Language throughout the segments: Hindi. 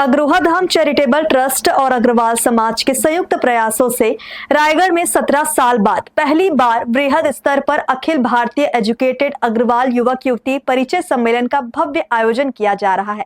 अग्रोहा धाम चैरिटेबल ट्रस्ट और अग्रवाल समाज के संयुक्त प्रयासों से रायगढ़ में 17 साल बाद पहली बार वृहद स्तर पर अखिल भारतीय एजुकेटेड अग्रवाल युवक युवती परिचय सम्मेलन का भव्य आयोजन किया जा रहा है।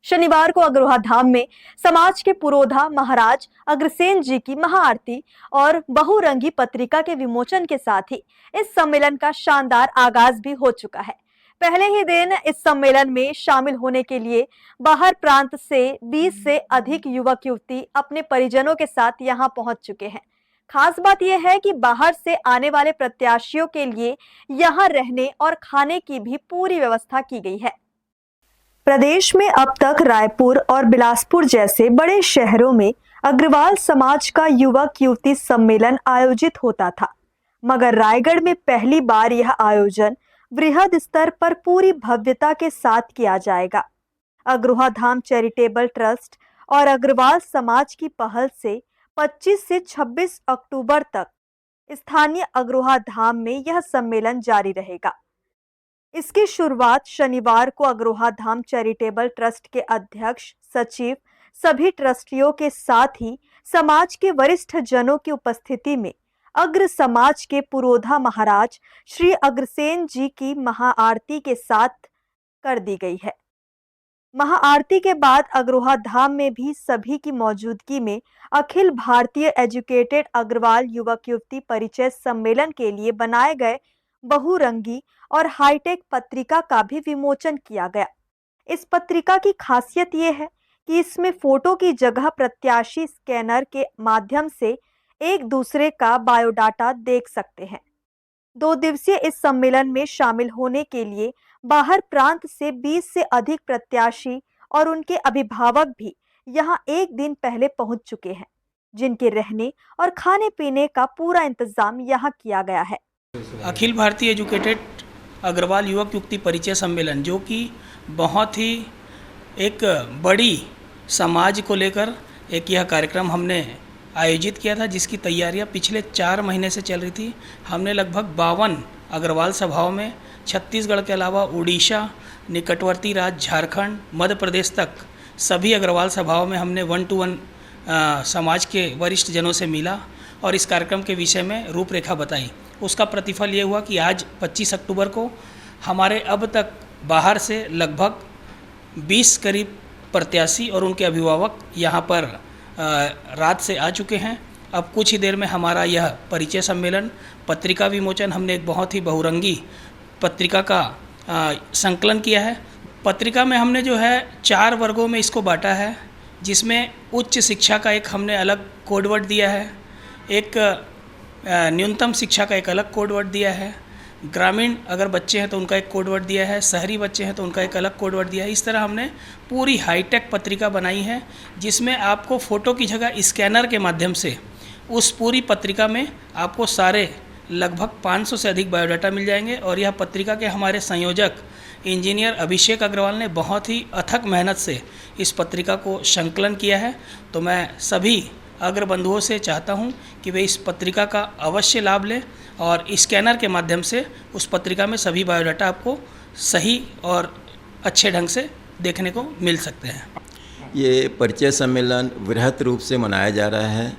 शनिवार को अग्रोहा धाम में समाज के पुरोधा महाराज अग्रसेन जी की महाआरती और बहुरंगी पत्रिका के विमोचन के साथ ही इस सम्मेलन का शानदार आगाज भी हो चुका है। पहले ही दिन इस सम्मेलन में शामिल होने के लिए बाहर प्रांत से 20 से अधिक युवक युवती अपने परिजनों के साथ यहां पहुंच चुके हैं। खास बात यह है कि बाहर से आने वाले प्रत्याशियों के लिए यहां रहने और खाने की भी पूरी व्यवस्था की गई है। प्रदेश में अब तक रायपुर और बिलासपुर जैसे बड़े शहरों में अग्रवाल समाज का युवक युवती सम्मेलन आयोजित होता था, मगर रायगढ़ में पहली बार यह आयोजन वृहद स्तर पर पूरी भव्यता के साथ किया जाएगा। अग्रोहा धाम चैरिटेबल ट्रस्ट और अग्रवाल समाज की पहल से 25 से 26 अक्टूबर तक स्थानीय अग्रोहा धाम में यह सम्मेलन जारी रहेगा। इसकी शुरुआत शनिवार को अग्रोहा धाम चैरिटेबल ट्रस्ट के अध्यक्ष, सचिव, सभी ट्रस्टियों के साथ ही समाज के वरिष्ठ जनों की उपस्थिति में अग्र समाज के पुरोधा महाराज श्री अग्रसेन जी की महाआरती के साथ कर दी गई है। महाआरती के बाद अग्रोहा धाम में भी सभी की मौजूदगी में अखिल भारतीय एजुकेटेड अग्रवाल युवक युवती परिचय सम्मेलन के लिए बनाए गए बहुरंगी और हाईटेक पत्रिका का भी विमोचन किया गया। इस पत्रिका की खासियत यह है कि इसमें फोटो की जगह प्रत्याशी स्कैनर के माध्यम से एक दूसरे का बायोडाटा देख सकते हैं। 2 दिवसीय इस सम्मेलन में शामिल होने के लिए बाहर प्रांत से 20 से अधिक प्रत्याशी और उनके अभिभावक भी यहां एक दिन पहले पहुंच चुके हैं, जिनके रहने और खाने पीने का पूरा इंतजाम यहां किया गया है। अखिल भारतीय एजुकेटेड अग्रवाल युवक युवती परिचय सम्मेलन, जो कि बहुत ही एक बड़ी समाज को लेकर एक यह कार्यक्रम हमने आयोजित किया था, जिसकी तैयारियां पिछले 4 महीने से चल रही थी। हमने लगभग 52 अग्रवाल सभाओं में छत्तीसगढ़ के अलावा उड़ीसा, निकटवर्ती राज्य झारखंड, मध्य प्रदेश तक सभी अग्रवाल सभाओं में हमने 1-to-1 समाज के वरिष्ठ जनों से मिला और इस कार्यक्रम के विषय में रूपरेखा बताई। उसका प्रतिफल ये हुआ कि आज 25 अक्टूबर को हमारे अब तक बाहर से लगभग 20 करीब प्रत्याशी और उनके अभिभावक यहाँ पर रात से आ चुके हैं। अब कुछ ही देर में हमारा यह परिचय सम्मेलन, पत्रिका विमोचन, हमने एक बहुत ही बहुरंगी पत्रिका का संकलन किया है। पत्रिका में हमने जो है 4 वर्गों में इसको बांटा है, जिसमें उच्च शिक्षा का एक हमने अलग कोडवर्ड दिया है, एक न्यूनतम शिक्षा का एक अलग कोडवर्ड दिया है, ग्रामीण अगर बच्चे हैं तो उनका एक कोडवर्ड दिया है, शहरी बच्चे हैं तो उनका एक अलग कोडवर्ड दिया है। इस तरह हमने पूरी हाईटेक पत्रिका बनाई है, जिसमें आपको फ़ोटो की जगह स्कैनर के माध्यम से उस पूरी पत्रिका में आपको सारे लगभग 500 से अधिक बायोडाटा मिल जाएंगे। और यह पत्रिका के हमारे संयोजक इंजीनियर अभिषेक अग्रवाल ने बहुत ही अथक मेहनत से इस पत्रिका को संकलन किया है। तो मैं सभी अग्र बंधुओं से चाहता हूं कि वे इस पत्रिका का अवश्य लाभ लें और स्कैनर के माध्यम से उस पत्रिका में सभी बायोडाटा आपको सही और अच्छे ढंग से देखने को मिल सकते हैं। ये परिचय सम्मेलन वृहद रूप से मनाया जा रहा है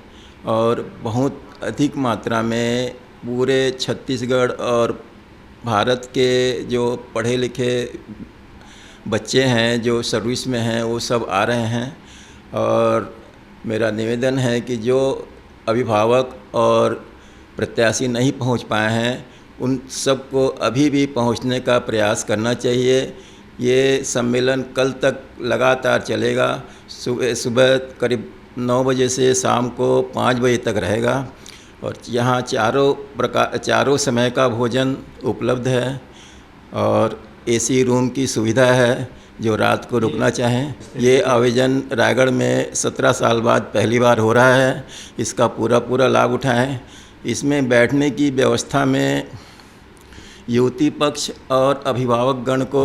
और बहुत अधिक मात्रा में पूरे छत्तीसगढ़ और भारत के जो पढ़े लिखे बच्चे हैं, जो सर्विस में हैं, वो सब आ रहे हैं। और मेरा निवेदन है कि जो अभिभावक और प्रत्याशी नहीं पहुंच पाए हैं, उन सबको अभी भी पहुंचने का प्रयास करना चाहिए। ये सम्मेलन कल तक लगातार चलेगा। सुबह करीब 9 बजे से शाम को 5 बजे तक रहेगा और यहाँ चारों समय का भोजन उपलब्ध है और एसी रूम की सुविधा है जो रात को रुकना चाहें। ये आयोजन रायगढ़ में 17 साल बाद पहली बार हो रहा है। इसका पूरा लाभ उठाएं। इसमें बैठने की व्यवस्था में युवती पक्ष और अभिभावक गण को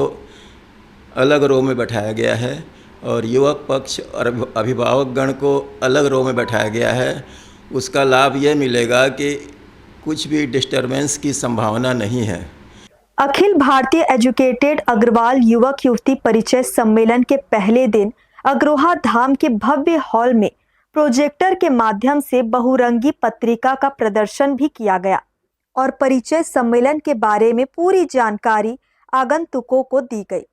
अलग रो में बैठाया गया है और युवक पक्ष और अभिभावक गण को अलग रो में बैठाया गया है। उसका लाभ ये मिलेगा कि कुछ भी डिस्टरबेंस की संभावना नहीं है। अखिल भारतीय एजुकेटेड अग्रवाल युवक युवती परिचय सम्मेलन के पहले दिन अग्रोहा धाम के भव्य हॉल में प्रोजेक्टर के माध्यम से बहुरंगी पत्रिका का प्रदर्शन भी किया गया और परिचय सम्मेलन के बारे में पूरी जानकारी आगंतुकों को दी गई।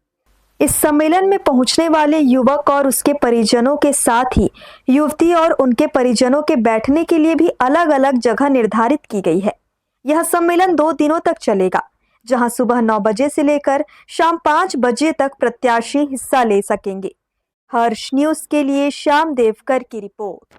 इस सम्मेलन में पहुंचने वाले युवक और उसके परिजनों के साथ ही युवती और उनके परिजनों के बैठने के लिए भी अलग अलग जगह निर्धारित की गई है। यह सम्मेलन 2 दिनों तक चलेगा, जहां सुबह 9 बजे से लेकर शाम 5 बजे तक प्रत्याशी हिस्सा ले सकेंगे। हर्ष न्यूज के लिए श्याम देवकर की रिपोर्ट।